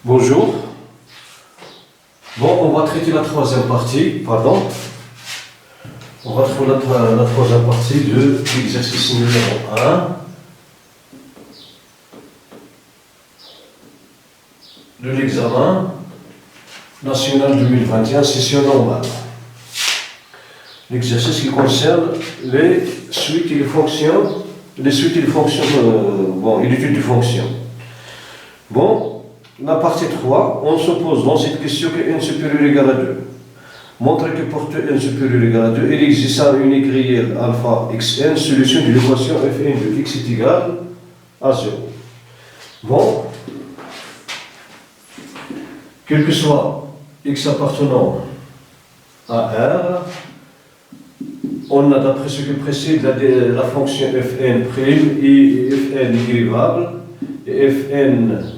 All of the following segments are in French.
Bonjour. Bon, on va traiter la troisième partie, pardon. On va traiter la troisième partie de l'exercice numéro 1 de l'examen national 2021, session normale. L'exercice qui concerne les suites et les fonctions, et l'étude de fonctions. Bon, la partie 3, on suppose dans cette question que n supérieur ou égal à 2. Montre que pour n supérieur ou égal à 2, il existe un unique réel alpha xn, solution de l'équation fn de x est égal à 0. Bon, quel que soit x appartenant à R, on a d'après ce qui précède la fonction fn' et fn est dérivable, et fn'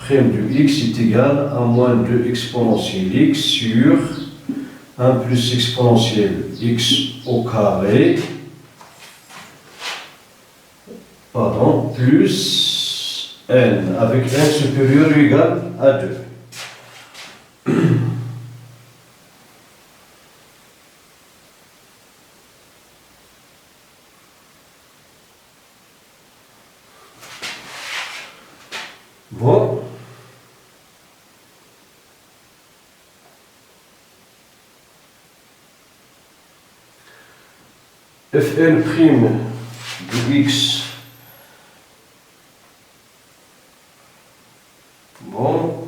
de x est égal à moins 2 exponentielle x sur 1 plus exponentielle x au carré, plus n avec n supérieur ou égal à 2. Bon. Fn' de x. Bon.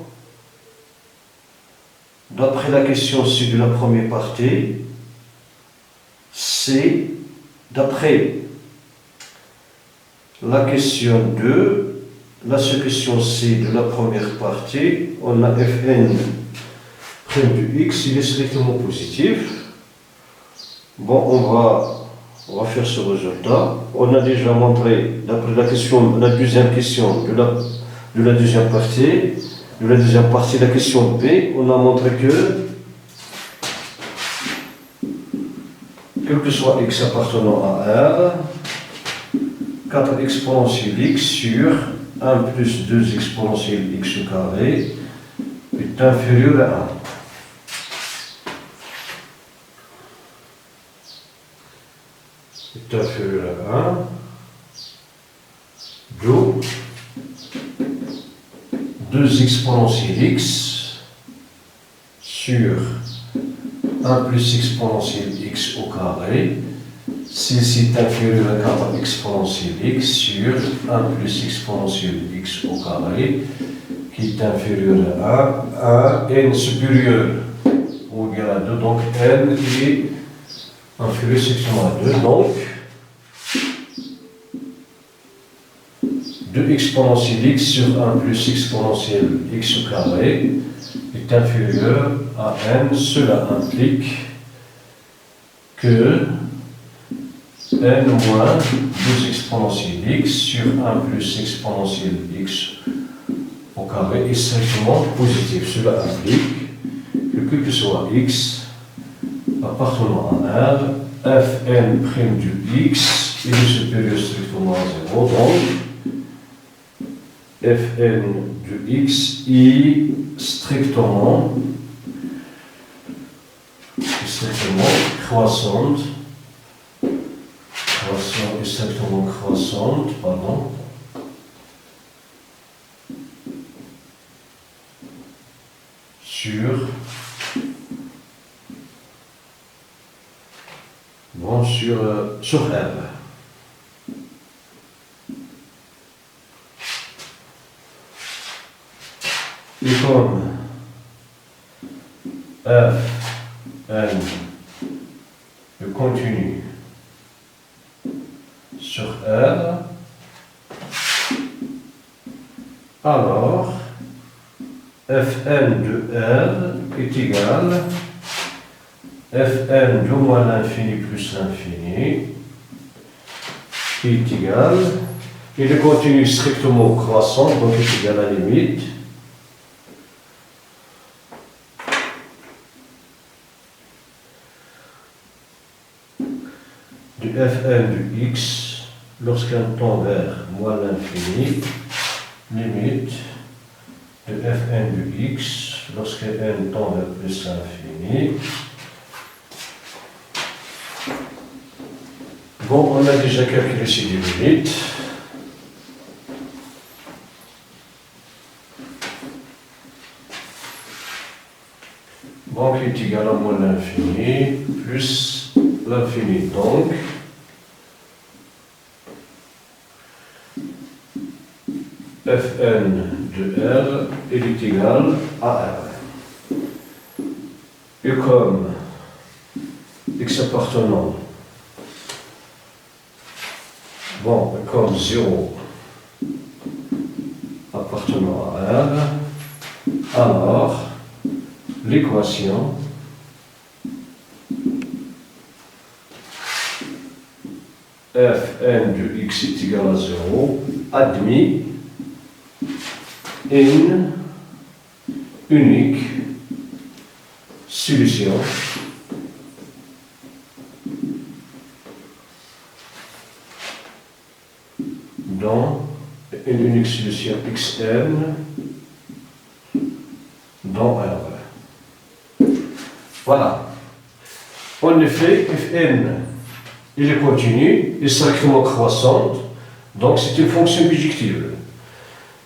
D'après la question C de la première partie, c'est d'après la question 2, la question C de la première partie, on a Fn' de x, il est strictement positif. Bon, on va faire ce résultat. On a déjà montré, d'après la deuxième question de la deuxième partie, la question B, on a montré que, quel que soit x appartenant à R, 4 exponentielle x sur 1 plus 2 exponentielle x au carré est inférieur à 1. Est inférieur à 1, d'où 2 exponentielle x sur 1 plus exponentielle x au carré, ceci est inférieur à 4 exponentielle x sur 1 plus exponentielle x au carré, qui est inférieur à 1, n supérieur ou égal à 2, donc n est inférieur strictement à 2, donc 2 exponentielle x sur 1 plus exponentielle x au carré est inférieur à n. Cela implique que n moins 2 exponentielle x sur 1 plus exponentielle x au carré est strictement positif. Cela implique que quel que soit x appartenant à R, fn' de x est supérieur strictement à 0, donc fn de x est strictement croissante, sur R. Et comme Fn est continu sur R, alors Fn de R est égal Fn de moins l'infini plus l'infini qui est égal, il est continu strictement croissant, donc est égal à la limite de Fn de x lorsqu'un tend vers moins l'infini, limite de Fn de x lorsque n tend vers plus l'infini. Bon, on a déjà calculé ces deux limites. Donc, il est égal à moins l'infini plus l'infini. Donc, Fn de R est égal à R. Et comme x appartenant, bon, comme 0 appartenant à R, alors l'équation Fn de x est égal à 0 admet une unique solution dans une unique solution xn dans R. Voilà. En effet, Fn, il est continu, il est strictement croissante, donc c'est une fonction bijective.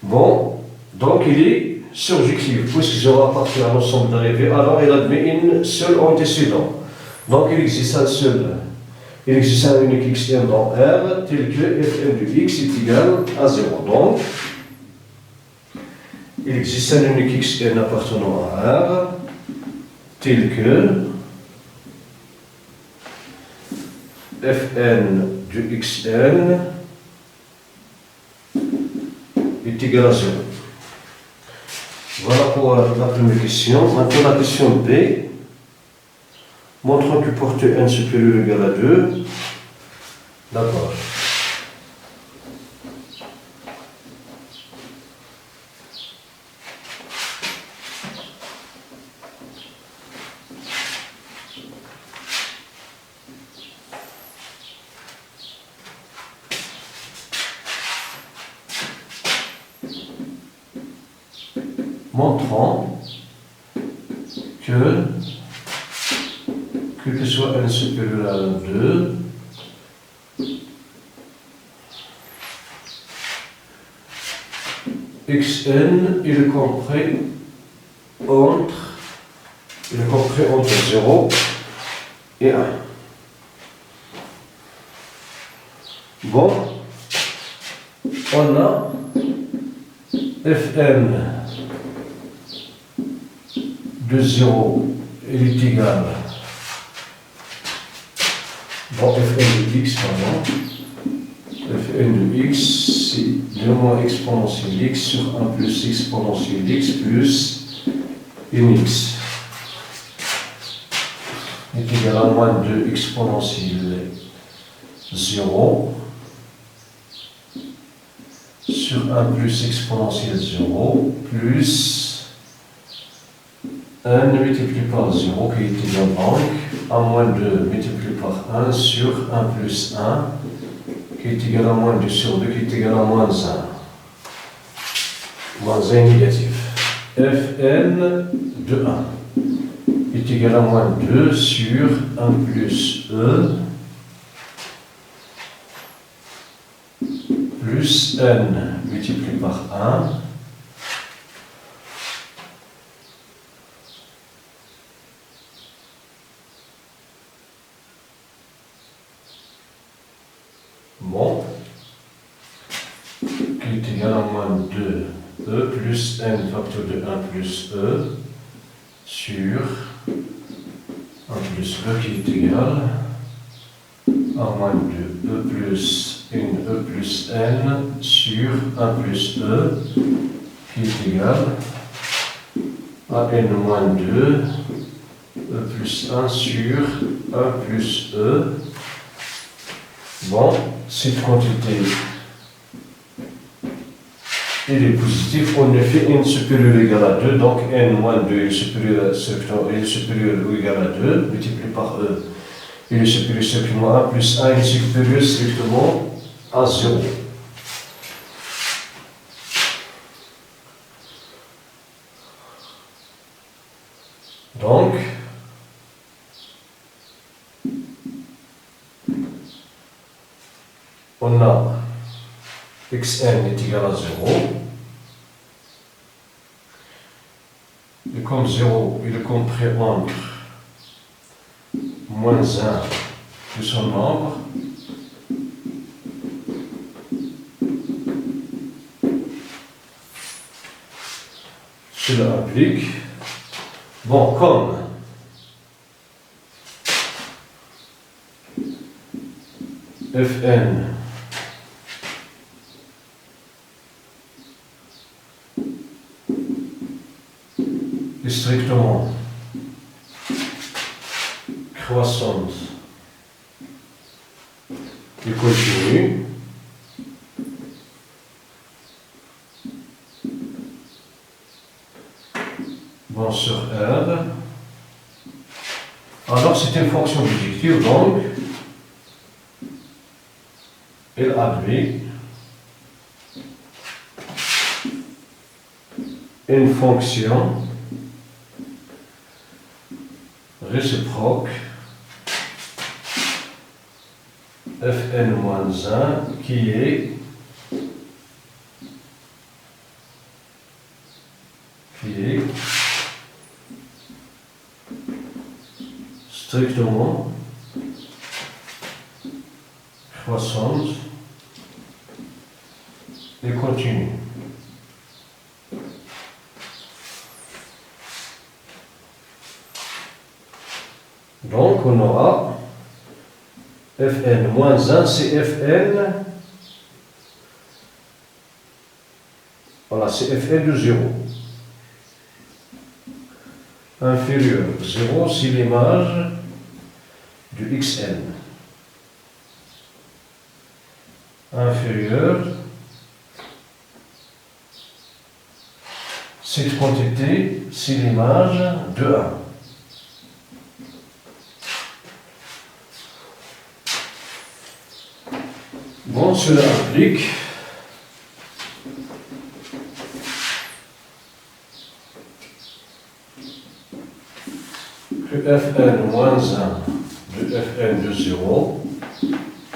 Bon, donc il est surjectif, puisque je appartient à l'ensemble d'arrivées, alors il admet une seule antécédent. Donc il existe un unique xn dans R, tel que Fn de x est égal à 0. Donc, il existe un unique xn appartenant à R, tel que Fn de xn est égal à 0. Voilà pour la première question. Maintenant la question B. Montrant que portée n supérieure ou égale à 2. D'accord. Montrant que soit n supérieur à 2, xn il est compris entre 0 et 1. Bon, on a Fn de 0 il est égal, bon, Fn de x, pardon, Fn de x, c'est 2 moins exponentielle x sur 1 plus exponentielle x plus nx est égal à moins 2 exponentielle 0 sur 1 plus exponentielle 0 plus 1 multiplié par 0 qui est égal donc à moins 2 multiplié par 1 sur 1 plus 1 qui est égal à moins 2 sur 2 qui est égal à moins 1. Moins 1 négatif. Fn de 1 est égal à moins 2 sur 1 plus e plus n multiplié par 1 bon, qui est égal à moins 2e plus n facteur de 1 plus e sur 1 plus e qui est égal à moins 2e plus e plus n sur 1 plus e qui est égal à n moins 2 e plus 1 sur 1 plus e. Bon, cette quantité il est positif, en effet n supérieur ou égal à 2, donc n moins 2 est supérieur ou égal à 2, multiplié par e, il est supérieur strictement à 1 plus 1 est supérieur strictement à 0. Donc, on a xn est égal à 0. Et comme 0 il est compris entre moins 1 plus son nombre, cela implique, bon, comme Fn est strictement croissante et continue, bon, sur R, alors c'est une fonction bijective, donc elle admet une fonction réciproque Fn-1 qui est strictement croissante et continue. Donc on aura Fn-1, c'est Fn, voilà, c'est Fn de 0. Inférieur 0, c'est l'image du Xn. Inférieur, cette quantité, c'est l'image de 1. Bon, cela implique que Fn-1 de Fn de 0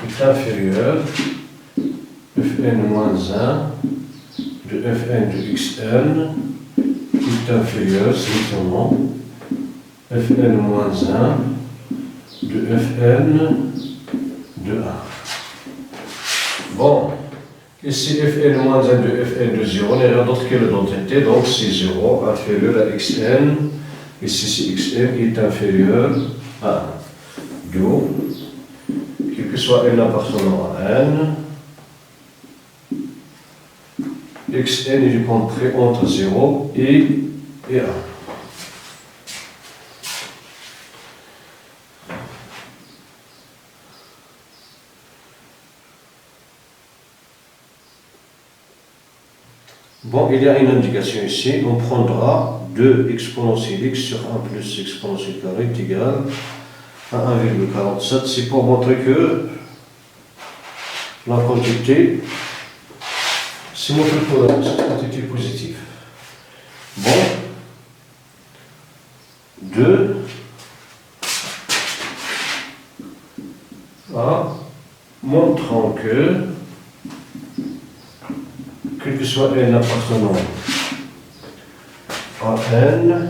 est inférieur Fn-1 de Fn de Xn est inférieur strictement Fn-1 de Fn de 1. Bon, ici Fn-1 de Fn de 0 n'est rien d'autre que l'identité, donc c'est 0 inférieur à Xn. Ici, c'est Xn qui est inférieur à 1. D'où, quel que soit n appartenant à n, Xn est compris entre 0 et 1. Bon, il y a une indication ici, on prendra 2 exponentielle x sur 1 plus exponentielle carré est égal à 1,47. C'est pour montrer que la quantité, c'est montré pour cette quantité positive. Bon, 2 montrant que quel que soit n appartenant à n,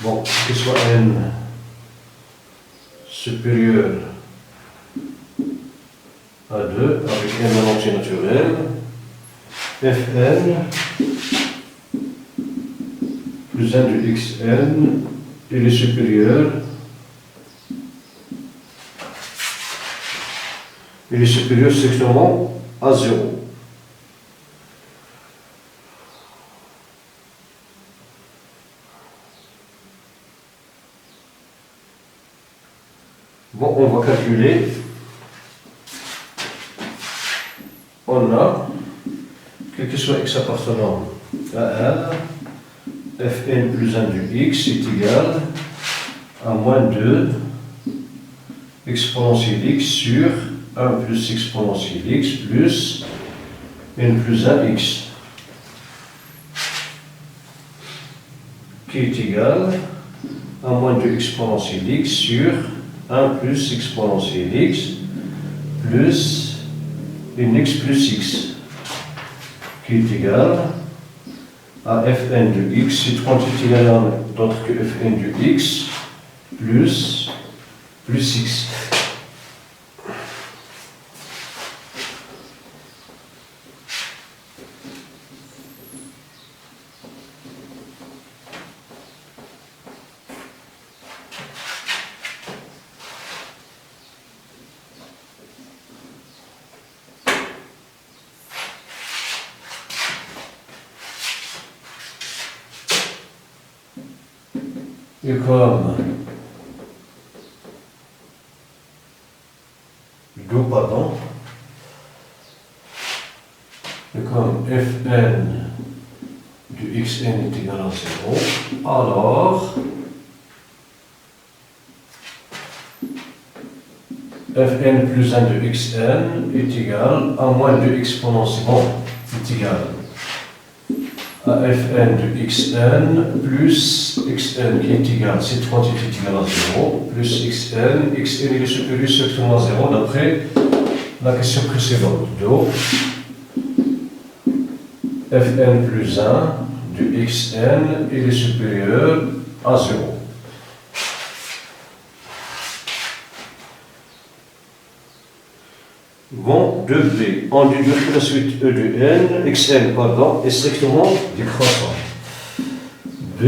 bon, quel que soit n supérieur à 2, avec n en entier naturel, Fn plus 1 de Xn, il est supérieur strictement à 0. Bon, on va calculer. On a, quel que soit x appartenant à R, Fn plus 1 de x est égal à moins 2 exponentielle x sur 1 plus exponentielle x plus n plus 1 x, qui qui est égal à moins 2 exponentielle x sur 1 plus exponentielle x plus une x plus x, qui est égal à fn de x, cette quantité n'est rien d'autre que fn de x plus x. Et comme fn de xn est égal à 0, alors fn plus 1 de xn est égal à moins 2 exponentielle, est égal à fn de xn plus xn qui est égal, cette quantité est égale à 0, plus xn il est supérieur strictement à 0 d'après la question précédente. Donc, fn plus 1 de xn il est supérieur à 0. Bon, 2b, on déduit que la suite e de n, xn, pardon, est strictement décroissant. B,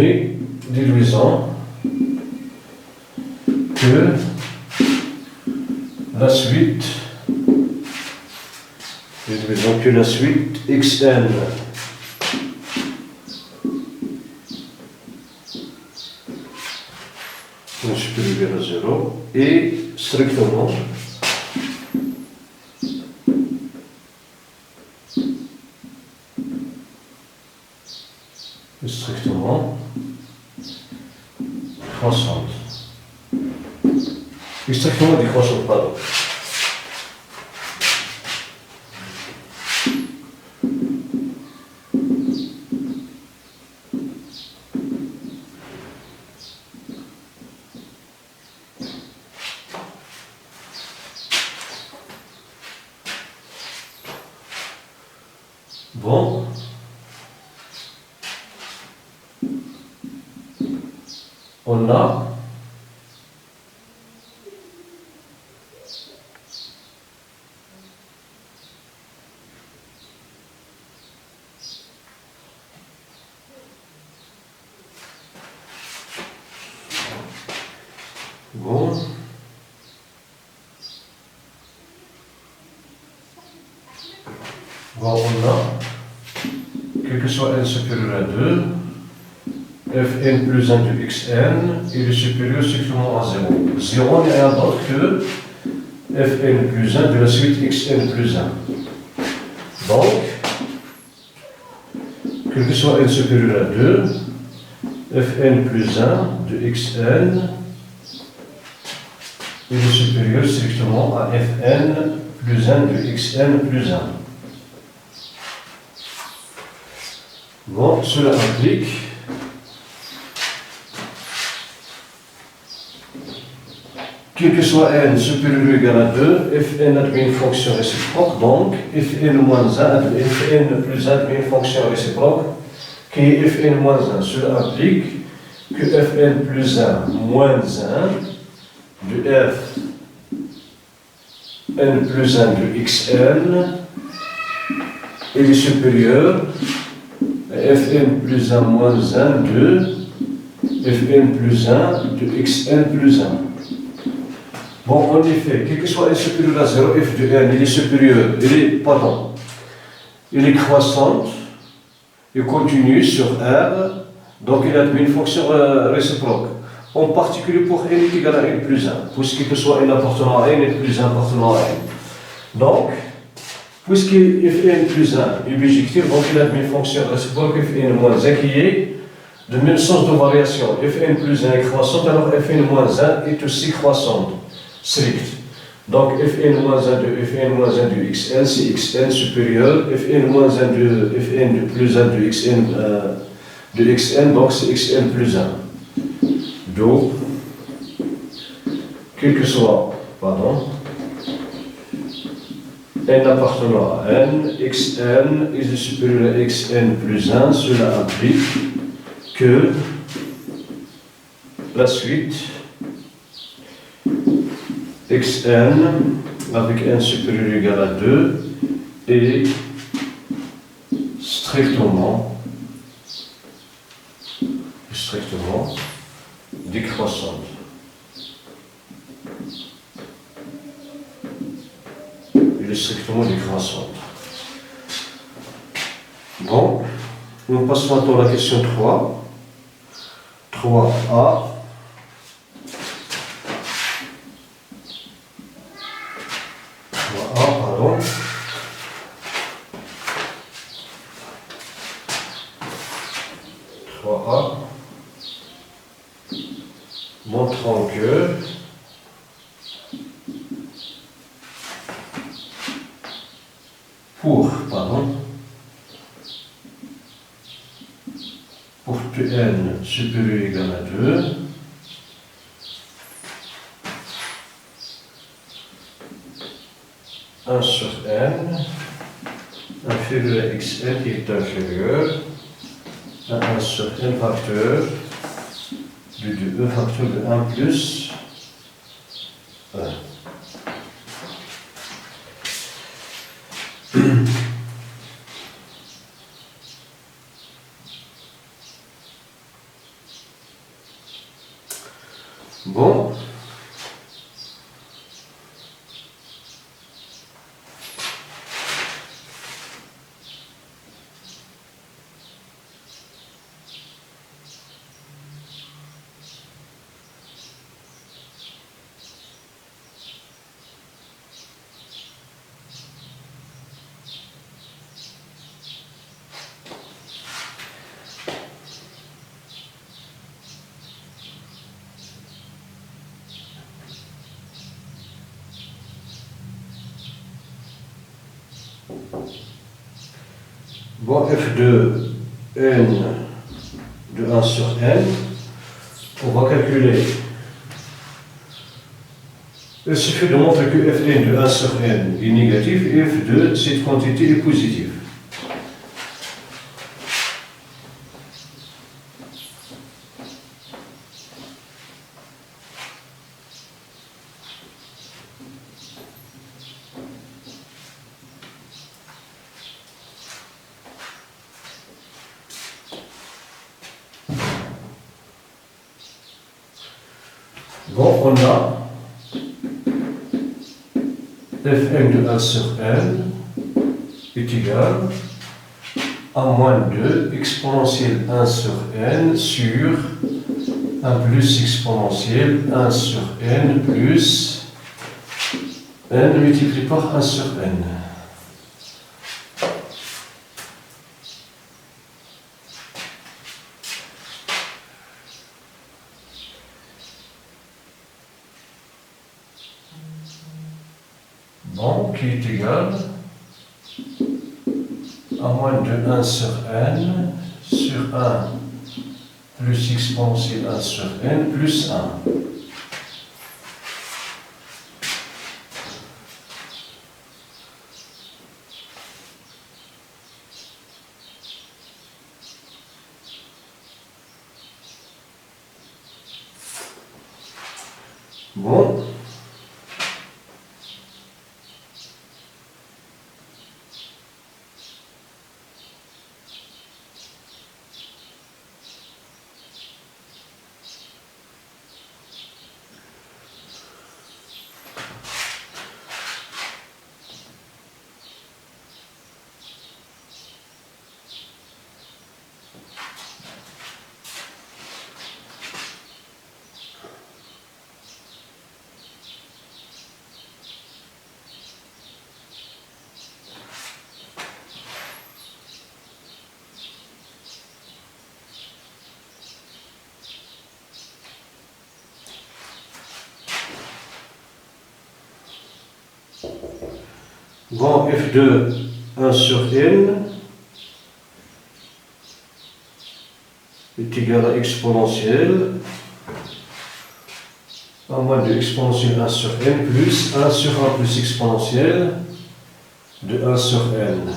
déduisant que la suite xn est supérieur à 0 est strictement croissante. Strictement décroissante, pardon. Bon. On a quel que soit n supérieur à 2, fn plus 1 de xn, il est supérieur strictement à 0. 0 n'est rien d'autre que fn plus 1 de la suite xn plus 1. Donc, quel que soit n supérieur à 2, fn plus 1 de xn, il est supérieur strictement à fn plus 1 de xn plus 1. Bon, cela implique quel que soit n supérieur ou égal à 2, fn admet une fonction réciproque, donc fn moins 1, fn plus 1 admet une fonction réciproque qui est fn moins 1. Cela implique que fn plus 1 moins 1 de f n plus 1 de xn est supérieur à fn plus 1 moins 1 de fn plus 1 de xn plus 1. Bon, en effet, quel que soit n supérieur à 0, f de n, il est supérieur, il est croissante, il continue sur R, donc il admet une fonction réciproque. En particulier pour n est égal à n plus 1, puisqu'il que soit n appartenant à n et plus 1 appartenant à n. Donc, puisque fn plus 1 est bijectif, donc il admet une fonction réciproque fn moins 1 qui est de même sens de variation. Fn plus 1 est croissante, alors fn moins 1 est aussi croissante. Strict. Donc fn moins 1 de fn moins 1 de xn, c'est xn supérieur, fn moins 1 de fn plus 1 de xn de xn, donc c'est xn plus 1. Donc, quel que soit, n appartenant à n, xn est supérieur à xn plus 1, cela implique que la suite xn avec n supérieur ou égal à 2 est strictement décroissante. Il est strictement décroissante. Bon, nous passons maintenant à la question 3. 3a. 3a, montrant que pour Tn supérieur ou égal à 2, un sur n inférieur à xn qui est inférieur à 1 sur n facteur de 2 facteur de 1 plus 1. Bon. Bon, f de n de 1 sur n, on va calculer. Il suffit de montrer que fn de 1 sur n est négatif et f de cette quantité est positive. Bon, on a fn de 1 sur n est égal à moins 2 exponentielle 1 sur n sur 1 plus exponentielle 1 sur n plus n multiplié par 1 sur n. Bon, qui est égal à moins de 1 sur n sur 1 plus exponentielle 1 sur n plus 1. Bon. Bon, f de 1 sur n est égal à exponentielle à moins de exponentielle 1 sur n plus 1 sur 1 plus exponentielle de 1 sur n.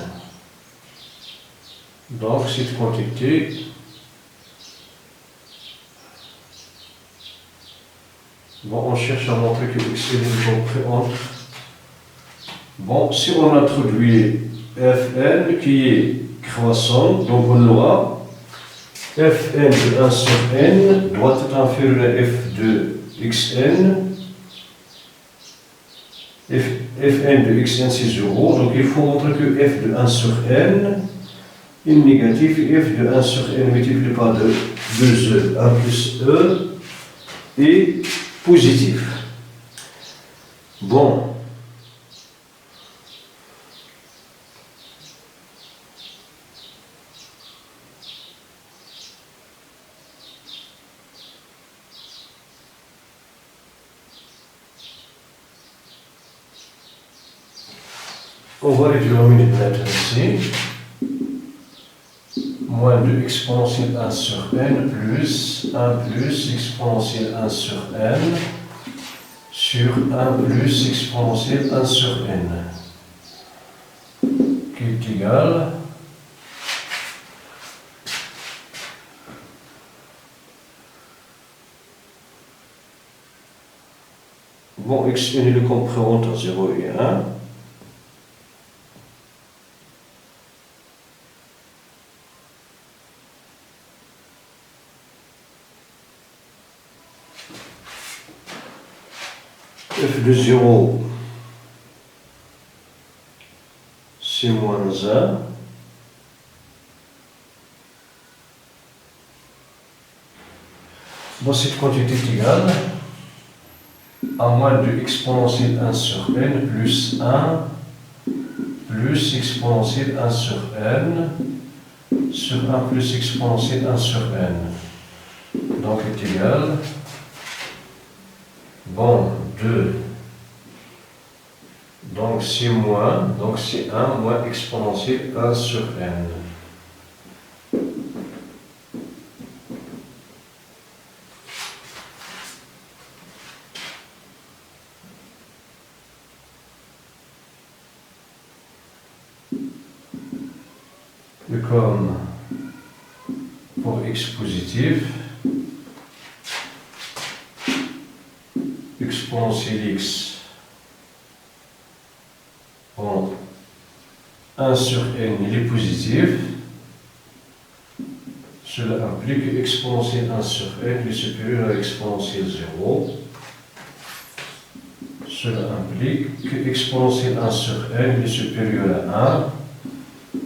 Donc cette quantité bon, on cherche à montrer que x est compris entre. Bon, si on introduit Fn qui est croissant, donc on aura Fn de 1 sur n doit être inférieur à f de xn. Fn de xn c'est 0, donc il faut montrer que f de 1 sur n est négatif et f de 1 sur n multiplié par 2e, 1 plus e est positif. Bon. On va réduire maintenant ici. Moins 2 exponentielle 1 sur n plus 1 plus exponentielle 1 sur n sur 1 plus exponentielle 1 sur n qui est égal bon, xn est le compris entre 0 et 1. F de 0, c'est moins 1. Bon, cette quantité est égale à moins de exponentielle 1 sur n plus 1 plus exponentielle 1 sur n sur 1 plus exponentielle 1 sur n. Donc, est égal, bon, 2. Donc, c'est moins, donc c'est 1 moins exponentielle 1 sur n. Et comme pour x positif, exponentielle x, bon, 1 sur n, il est positif, cela implique que exponentielle 1 sur n est supérieur à exponentielle 0. Cela implique que exponentielle 1 sur n est supérieur à 1.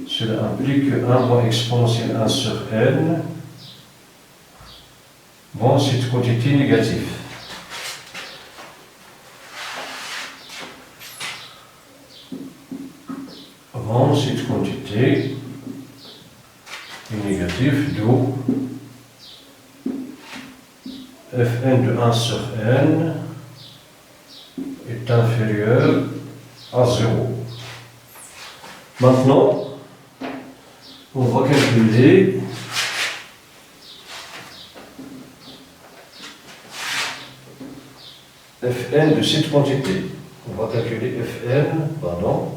Cela implique que 1 moins exponentielle 1 sur n, bon, c'est une quantité négative. Bon, cette quantité est négative, d'où Fn de 1 sur n est inférieur à 0. Maintenant, on va calculer Fn de cette quantité. On va calculer Fn, pardon,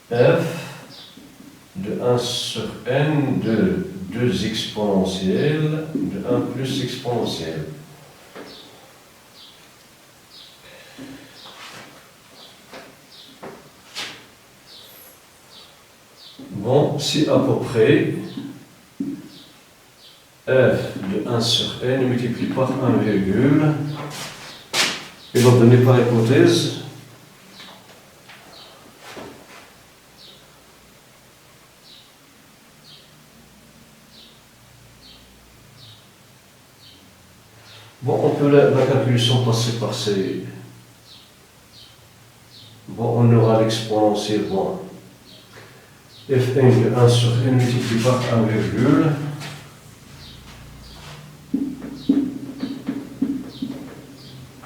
f de 1 sur n de 2 exponentielles de 1 plus exponentielle. Bon, c'est à peu près f de 1 sur n multiplié par 1 virgule, et donc donné par hypothèse, bon, on peut la calculation passer par ces... Bon, on aura l'exponentielle, bon, Fn de 1 sur n multiplié par 1 virgule,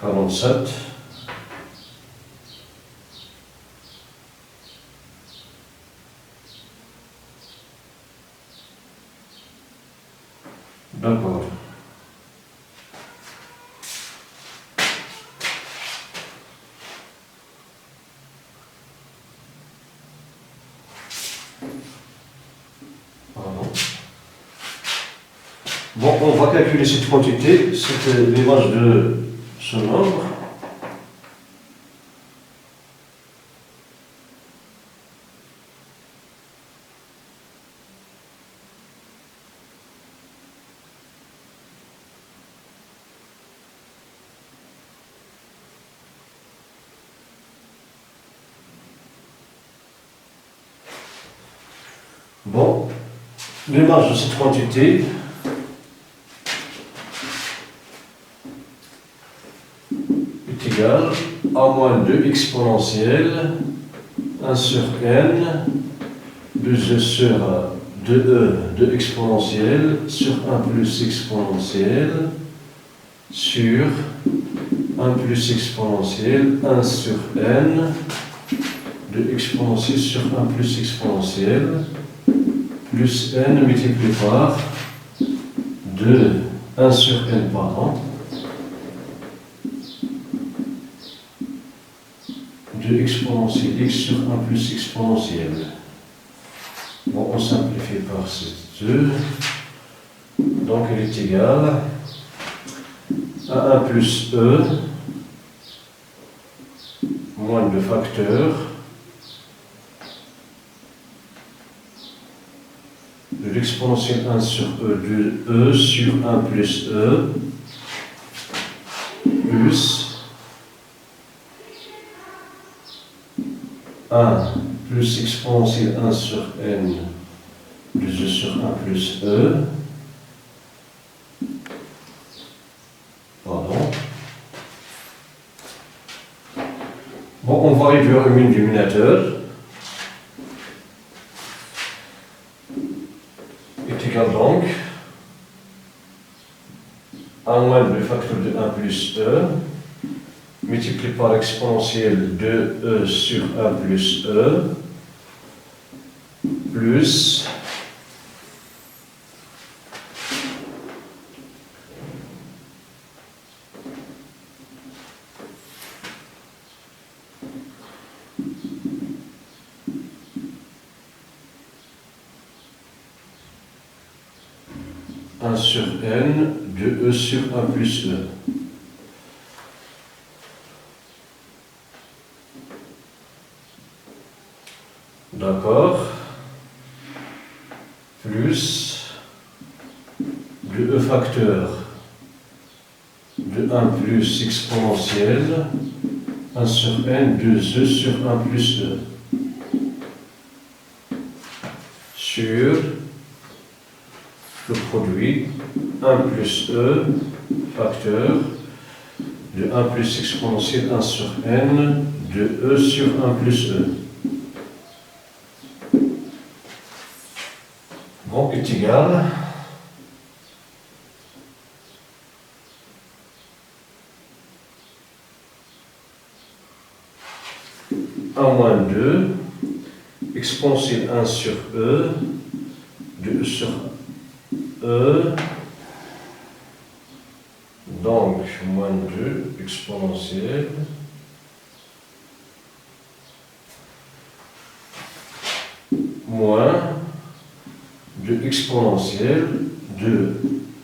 -47, Bon, on va calculer cette quantité, c'est l'image de ce nombre. Bon, l'image de cette quantité est égale à moins 2 exponentielle 1 sur n, 2e sur 2e, 2 exponentielle sur 1 plus exponentielle sur 1 plus exponentielle 1 sur n, 2 exponentielle sur 1 plus exponentielle plus n multiplié par 2, 1 sur n, pardon, 2 exponentielle x sur 1 plus exponentielle. Bon, on simplifie par ces 2. Donc, elle est égale à 1 plus e moins le facteur de l'exponentielle 1 sur e de e sur 1 plus e plus 1 plus exponentielle 1 sur n plus e sur 1 plus e, pardon. Bon, on va réduire le dénominateur. Est égal donc à moins le facteur de 1 plus e multiplié par l'exponentielle de e sur 1 plus e plus un sur n de e sur 1 plus e. D'accord. Plus de e facteur de 1 plus exponentielle 1 sur n de e sur 1 plus e sur le produit 1 plus e facteur de 1 plus exponentielle 1 sur n de e sur 1 plus e. Bon, est égal à moins 2 exponentielle 1 sur e de e sur e, donc moins 2 exponentielle moins de exponentielle de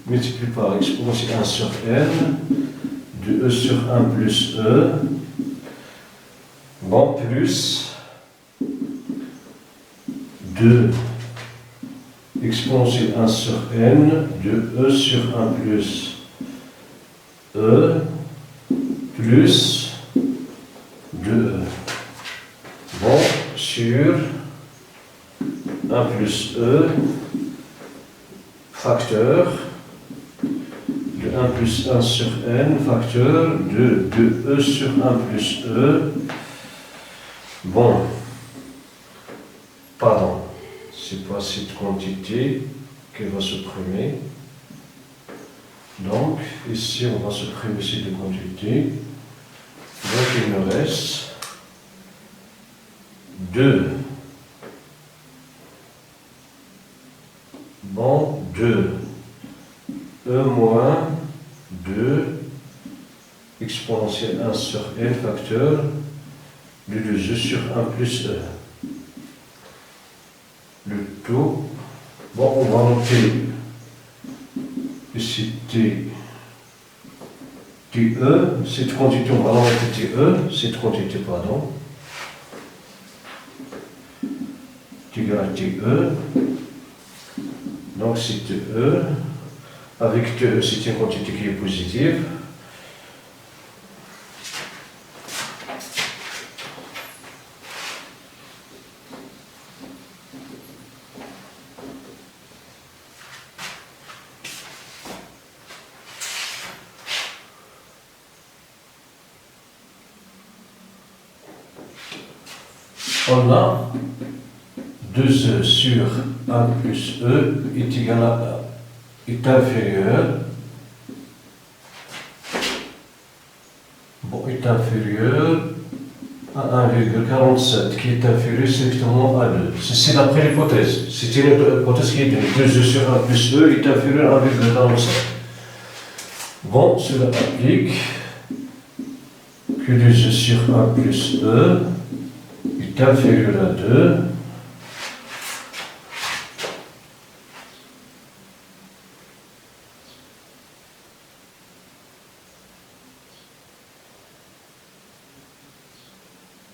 multiplié par exponentielle 1 sur n de e sur 1 plus e, bon, plus 2 exponentielle 1 sur n de e sur 1 plus e plus 2e. Bon, sur 1 plus e facteur de 1 plus 1 sur n facteur de 2e sur 1 plus e. Bon, pardon, c'est pas cette quantité qui va supprimer. Donc, ici, on va supprimer ces deux quantités. Donc, il me reste 2. Bon, 2. E moins 2 exponentielle 1 sur n facteur de 2e sur 1 plus e. Le tout, bon, on va noter ici T, TE, cette quantité, on va l'enlever TE, cette quantité, pardon, T égale à TE, donc c'est TE, avec TE, c'est une quantité qui est positive. On a 2e sur 1 plus E est égal à est inférieur, est inférieur à 1,47 qui est inférieur strictement à 2. C'est d'après l'hypothèse. C'est une hypothèse qui est donnée. 2E sur 1 plus E est inférieur à 1,47. Bon, cela implique que 2E sur 1 plus E est inférieur à 2.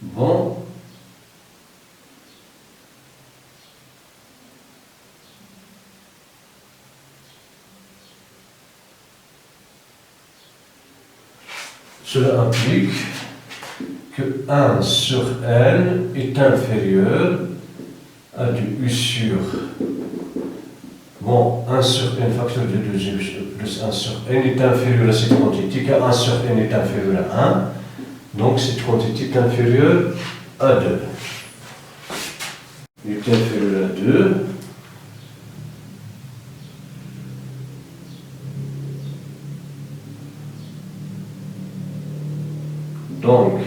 Bon. Cela implique que 1 sur n est inférieur à du u sur, bon, 1 sur n facteur de 2u plus 1 sur n est inférieur à cette quantité, car 1 sur n est inférieur à 1, donc cette quantité est inférieure à 2. Il est inférieur à 2. Donc,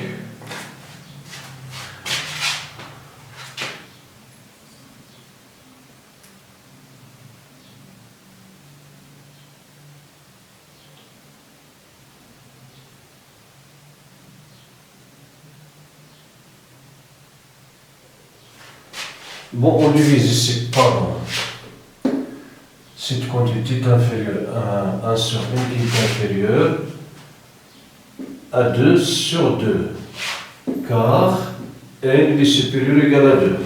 bon, on divise ici par cette quantité est inférieure à 1 sur n qui est inférieure à 2 sur 2, car n est supérieur ou égal à 2.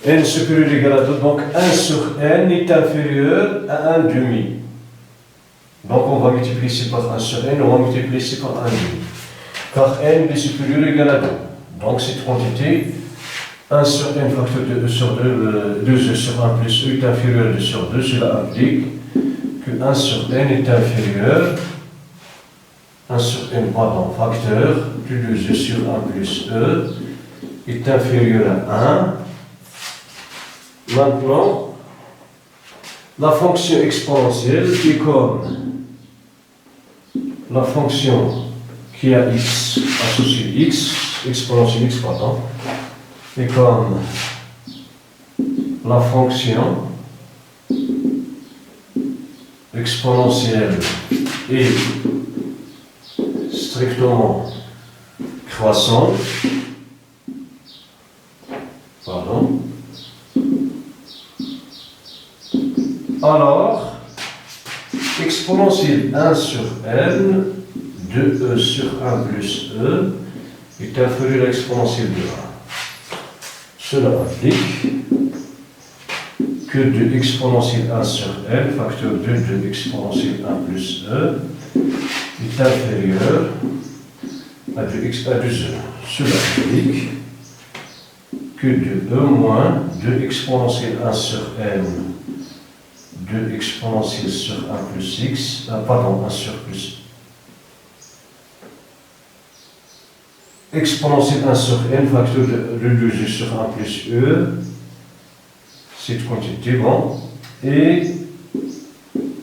N est supérieur ou égal à 2, donc 1 sur n est inférieur à 1 demi. Donc on va multiplier ici par 1 sur n, on va multiplier ici par 1 demi. Car n est supérieur ou égal à 2. Donc cette quantité, 1 sur n facteur de e sur 2, 2e sur 1 plus e est inférieur à 2 sur 2, cela implique que 1 sur n est inférieur 1 sur n, pardon, facteur du 2e sur 1 plus e est inférieur à 1. Maintenant, la fonction exponentielle est comme la fonction qui a x associé x, exponentielle x, pardon, est comme la fonction exponentielle est strictement croissante, pardon, alors exponentielle 1 sur n de e sur 1 plus e est inférieur à l'exponentielle de 1. Cela implique que de exponentielle 1 sur n, facteur 2 de exponentielle 1 plus e, est inférieur à 2e. Cela implique que de e moins 2 exponentielle 1 sur n, 2 exponentielle sur 1 plus x, pardon, 1 sur plus exponentielle 1 sur n, facteur de 2e sur 1 plus e, cette quantité, bon, est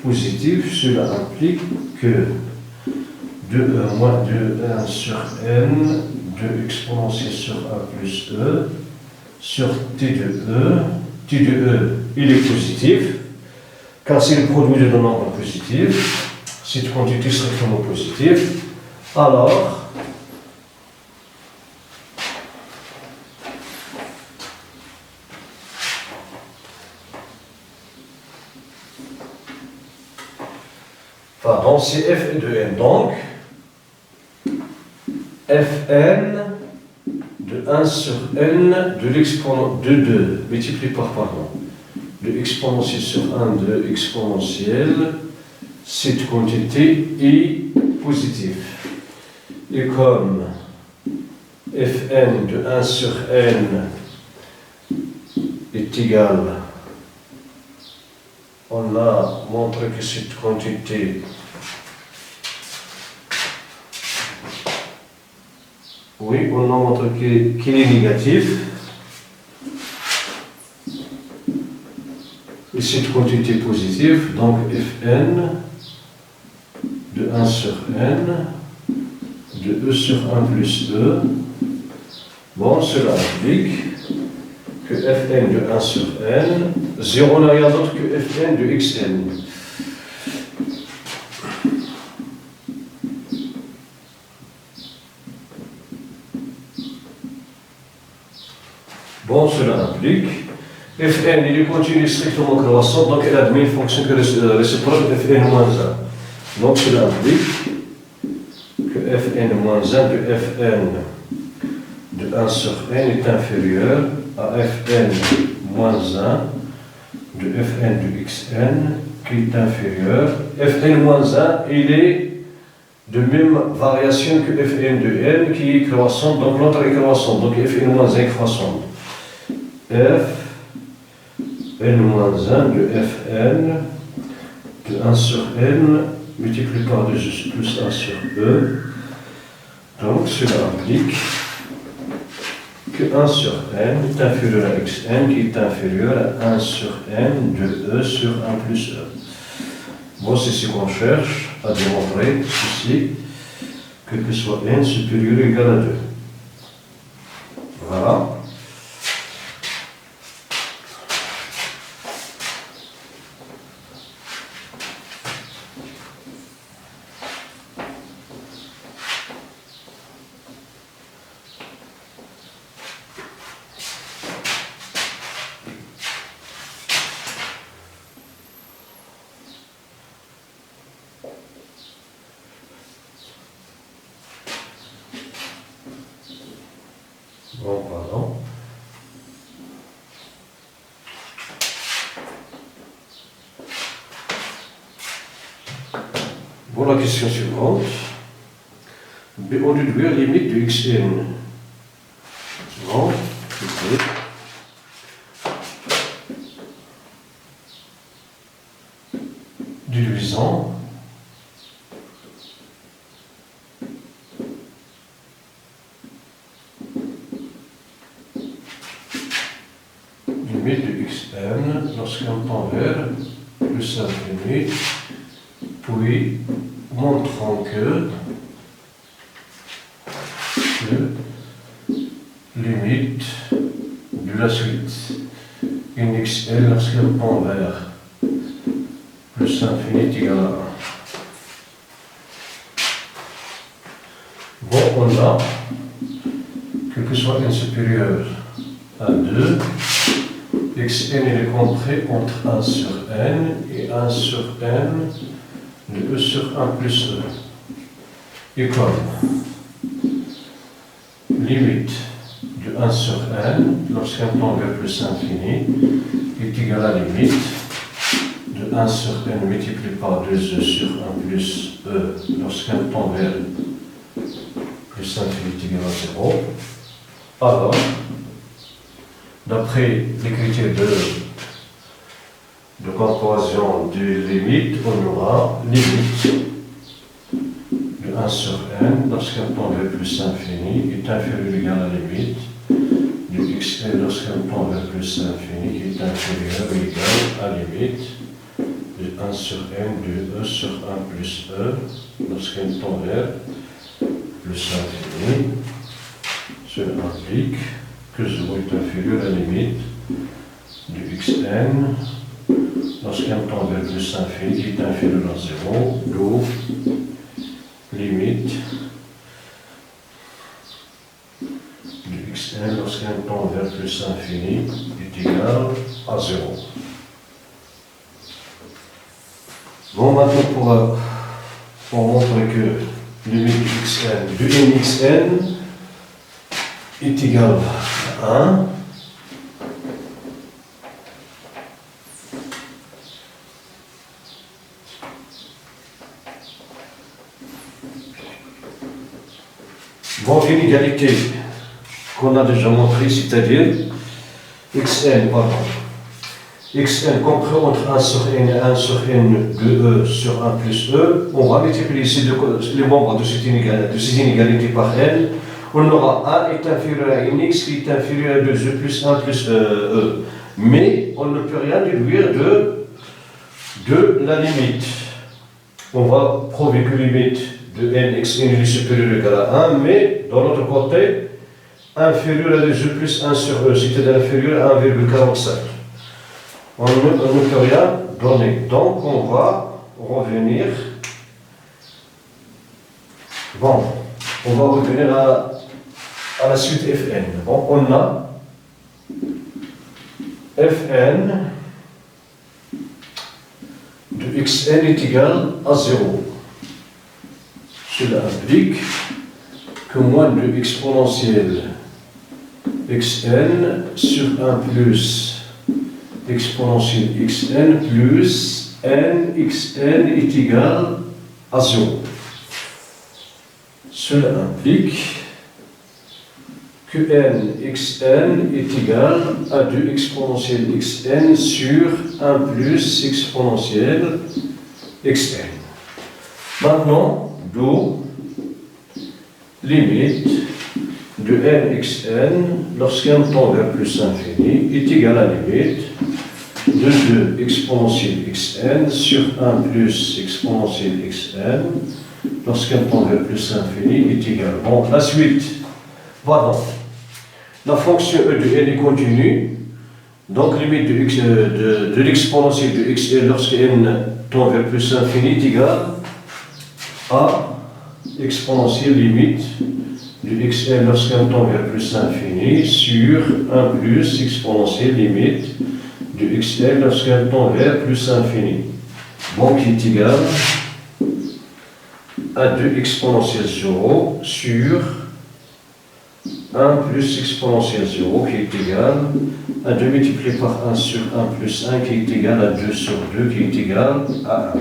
positive. Cela implique que 2e moins 2 1 sur n, 2 exponentielle sur 1 plus e, sur t de e, il est positif, car c'est le produit de deux nombres positifs, cette quantité est strictement positive, alors exponentielle f de n. Donc, fn de 1 sur n de l'exponentielle de 2 multiplié par pardon, de exponentielle sur 1 de exponentielle, cette quantité est positive. Et comme fn de 1 sur n est égal, on a montré que cette quantité, oui, on a montré qu'il est négatif. Et cette quantité positive, donc fn de 1 sur n de e sur 1 plus e. Bon, cela implique que fn de 1 sur n, 0 n'a rien d'autre que fn de xn. Bon, cela implique fn, il est continu strictement croissant, donc elle admet une fonction réciproque de fn moins 1. Donc cela implique que fn moins 1 de fn de 1 sur n est inférieur à fn moins 1 de fn de xn qui est inférieur. Fn moins 1, il est de même variation que fn de n qui est croissante, donc l'autre est croissante, donc fn moins 1 est croissante. Fn moins 1 de fn de 1 sur n multiplié par 2 plus 1 sur e. Donc cela implique que 1 sur n est inférieur à xn qui est inférieur à 1 sur n de e sur 1 plus e. Bon, c'est ce qu'on cherche à démontrer ceci, que soit n supérieur ou égal à 2. Voilà. Bon, pardon. Bon, la question suivante. On déduit la limite de xn. Bon, ok. Déduisant. Limite de xn lorsqu'on tend vers plus l'infini, puis montrant que limite de la suite in xn lorsqu'on tend vers plus l'infini est égal à 1. Bon, on a, quel que soit n supérieur à 2, xn est compris entre 1 sur n et 1 sur n de e sur 1 plus e. Et comme limite de 1 sur n lorsqu'un tend vers plus infini est égal à limite de 1 sur n multiplié par 2e sur 1 plus e lorsqu'un tend vers plus infini est égal à 0. Alors, d'après les critères de comparaison de limite, on aura limite de 1 sur n lorsqu'un tend vers plus infini est inférieur ou égal à la limite de xn lorsqu'un tend vers plus infini qui est inférieur ou égal à la limite de 1 sur n de e sur 1 plus e lorsqu'un tend vers plus infini. Cela implique que 0 est inférieur à la limite de xn lorsqu'un tend vers plus infini qui est inférieur à 0, d'où limite de xn lorsqu'un tend vers plus infini est égal à 0. Bon, maintenant pour pour montrer que limite xn de nxn est égal à 1. Bon, l'inégalité qu'on a déjà montré, c'est-à-dire xn, pardon. Xn compris entre 1 sur n et 1 sur n de e sur 1 plus e, on va multiplier les membres de cette inégalité par n. On aura 1 est inférieur à nx qui est inférieur à 2e plus 1 plus e. Mais on ne peut rien déduire de la limite. On va prouver que la limite de nxn est supérieure ou égale à 1, mais dans l'autre côté, inférieur à 2e plus 1 sur e, c'est-à-dire inférieur à 1,45. On ne peut rien donner. Donc on va revenir. Bon, on va revenir à la suite Fn. Bon, on a Fn de xn est égal à 0. Cela implique que moins de exponentielle xn sur 1 plus exponentielle xn plus n xn est égal à 0. Cela implique que n xn est égal à 2 exponentielle xn sur 1 plus exponentielle xn. Maintenant, d'où limite de n xn lorsqu'n tend vers plus infini est égal à la limite de 2 exponentielle xn sur 1 plus exponentielle xn lorsqu'n tend vers plus infini est égal. Bon, la suite, voilà. La fonction e de n est continue, donc limite de l'exponentielle de xn lorsque n tend vers plus infini est égal à exponentielle limite de xn lorsqu'n tend vers plus infini sur 1 plus exponentielle limite de xn lorsqu'n tend vers plus infini. Donc qui est égal à 2 exponentielle 0 sur 1 plus exponentielle 0 qui est égal à 2 multiplié par 1 sur 1 plus 1 qui est égal à 2 sur 2 qui est égal à 1.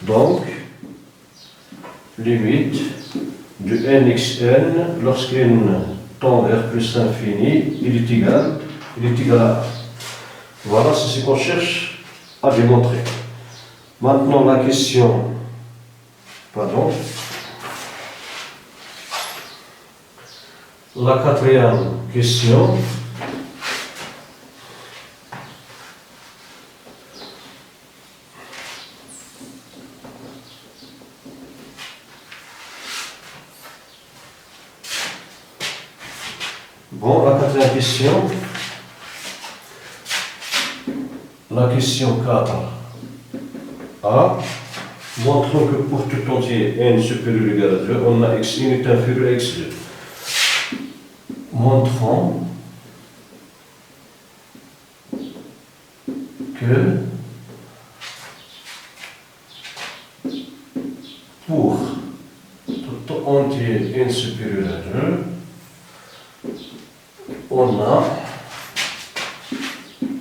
Donc, limite de nxn lorsqu'n tend vers plus infini, il est égal à 1. Voilà, c'est ce qu'on cherche à démontrer. Maintenant, la question, pardon, la quatrième question. Bon, la quatrième question. La question 4a. Montrons que pour tout entier n supérieur ou égal à 2, on a xn est inférieur à x2. Montrons que pour tout entier n supérieur à 2, on a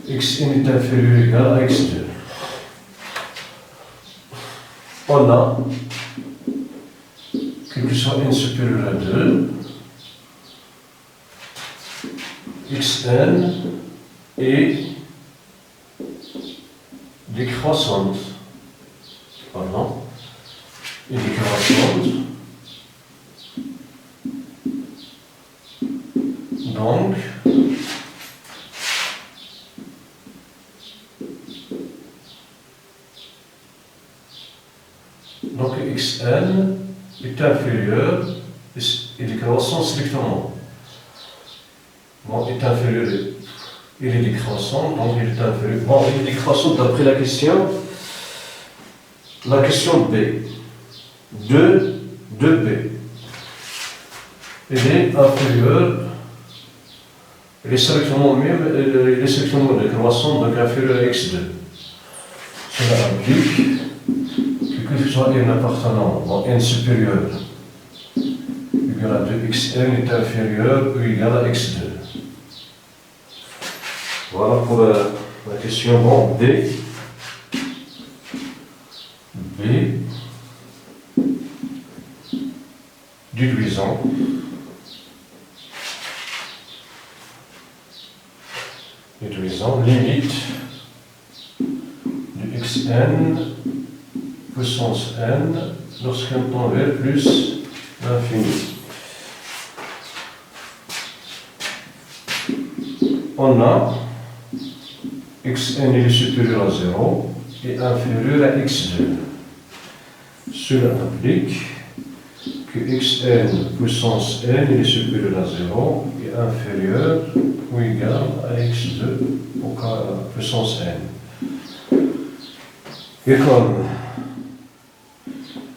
xn est inférieur ou égal à x2. On a, quel que soit n supérieur à 2, xn est décroissante. Pardon. Et décroissante. Donc, xn est inférieur et décroissant strictement. Bon, est inférieur, il est décroissant, donc il est inférieur. Bon, il est décroissant d'après la question B. 2b. Il est inférieur, il est strictement décroissant, donc inférieur à x2. Cela implique que que ce soit n appartenant, bon, n supérieur égal à 2xn est inférieur ou égal à x2. Voilà pour la question bon, B. Déduisons limite de xn puissance n lorsqu'un tend vers plus l'infini. On a xn est supérieur à 0 et inférieur à x2. Cela implique que xn puissance n est supérieur à 0 et inférieur ou égal à x2 au cas puissance n. Et comme,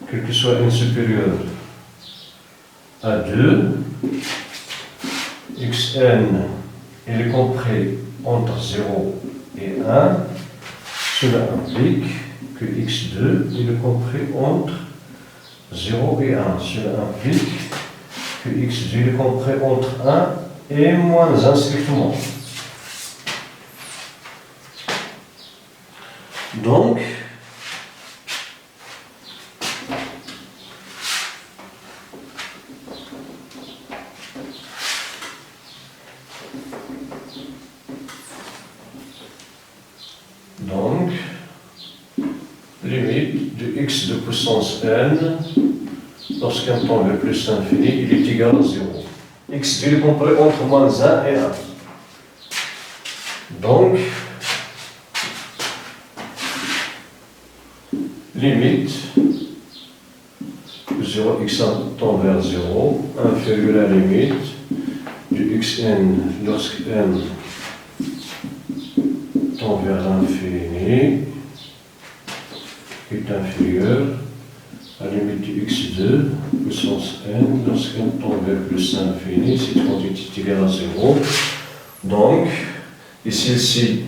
quel que soit n supérieur à 2, xn est compris entre 0 et 1, cela implique que x2 est compris entre 0 et 1. Cela implique que x2 est compris entre 1 et moins 1 strictement. Donc, limite de x de puissance n lorsqu'un tend vers plus l'infini, il est égal à 0. X est compris entre moins 1 et 1. Donc, limite de 0, x tend vers 0, inférieure à la limite du xn lorsque n tend vers l'infini, est inférieur à la limite de x2 puissance n lorsqu'on tend vers plus l'infini, cette quantité est égale à 0. Donc, et celle-ci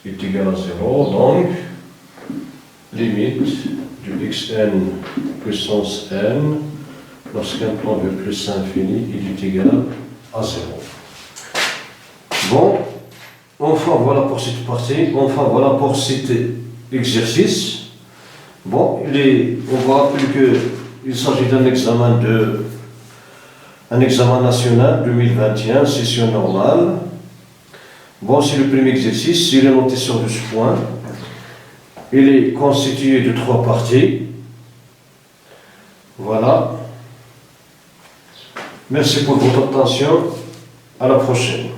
est égale à 0, donc limite du xn puissance n lorsqu'on tend vers plus l'infini, il est égal à 0. Bon. Enfin, voilà pour cette partie. Enfin, voilà pour cet exercice. Bon, on va rappeler qu'il s'agit d'un examen national 2021, session normale. Bon, c'est le premier exercice. Il est noté sur 12 points. Il est constitué de 3 parties. Voilà. Merci pour votre attention. À la prochaine.